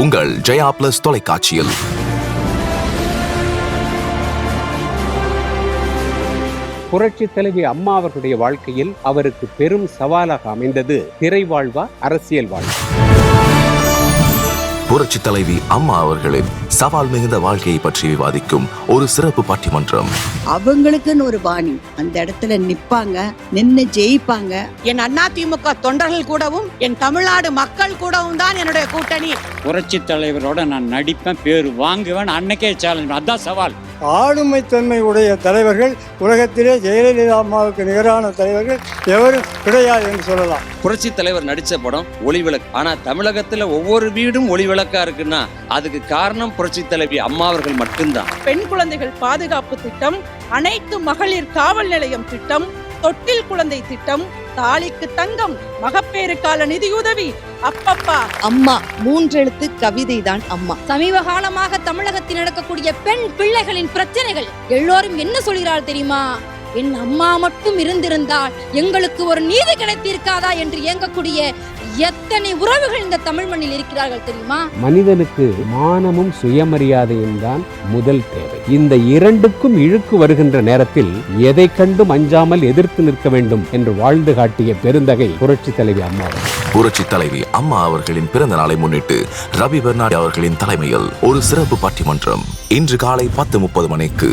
உங்கள் ஜெயா பிளஸ் தொலைக்காட்சியில். புரட்சி தலைவி அம்மா அவர்களுடைய வாழ்க்கையில் அவருக்கு பெரும் சவாலாக அமைந்தது திரை வாழ்வா, அரசியல் வாழ்வா? புரட்சி தலைவி அம்மா அவர்களின் சவால் மிகுந்த வாழ்க்கையை பற்றி விவாதிக்கும் ஒரு சிறப்பு பட்டிமன்றம். அவங்களுக்குன்னு ஒரு பாணி, அந்த இடத்துல நிப்பாங்க, நின்னு ஜெயிப்பாங்க. என் அதிமுக தொண்டர்கள் கூடவும் என் தமிழ்நாடு மக்கள் கூடவும் தான் என்னுடைய கூட்டணி. புரட்சி தலைவரோட நான் நடிப்பேன், பேர் வாங்குவேன், அன்னைக்கே சேலஞ்ச். அதான் சவால். ஆளுமைத்தன்மை உடைய தலைவர்கள் உலகத்திலே ஜெயலலிதா அம்மாவுக்கு நிகரான தலைவர்கள் எவரும் கிடையாது என்று சொல்லலாம். புரட்சி தலைவர் நடிச்ச படம் ஒளிவிளக்கு. ஆனா தமிழகத்துல ஒவ்வொரு வீடும் ஒளிவிளக்கா இருக்குன்னா அதுக்கு காரணம் புரட்சி தலைவி அம்மா அவர்கள் மட்டும்தான். பெண் குழந்தைகள் பாதுகாப்பு திட்டம், அனைத்து மகளிர் காவல் நிலையம் திட்டம், தொட்டில் குழந்தை திட்டம், தாலிக்கு தங்கம், மகப்பேறுக்கால நிதியுதவி, அப்பப்பா அம்மா 3 எழுத்து கவிதை தான் அம்மா. சமீப காலமாக தமிழகத்தில் நடக்கக்கூடிய பெண் பிள்ளைகளின் பிரச்சனைகள் எல்லோரும் என்ன சொல்கிறார்கள் தெரியுமா? என் அம்மா மட்டும் இருந்திருந்தால் எங்களுக்கு ஒரு நீதி கிடைத்திருக்காதா என்று இயங்கக்கூடிய எத்தனை உறவுகள் இந்த தமிழ் மண்ணில் இருக்கிறார்கள் தெரியுமா? மனிதனுக்கு மானமும் சுயமரியாதையும் தான் முதல் தேவை. இந்த இரண்டுக்கும் இழுக்கு வருகின்ற நேரத்தில் எதை கண்டும் அஞ்சாமல் எதிர்த்து நிற்க வேண்டும் என்று வாழ்ந்து காட்டிய பெருந்தகை புரட்சி தலைவி அம்மா. புரட்சி தலைவி அம்மா அவர்களின் பிறந்த நாளை முன்னிட்டு ரவி பெர்னாடி அவர்களின் தலைமையில் ஒரு சிறப்பு பட்டிமன்றம் இன்று காலை 10:30 மணிக்கு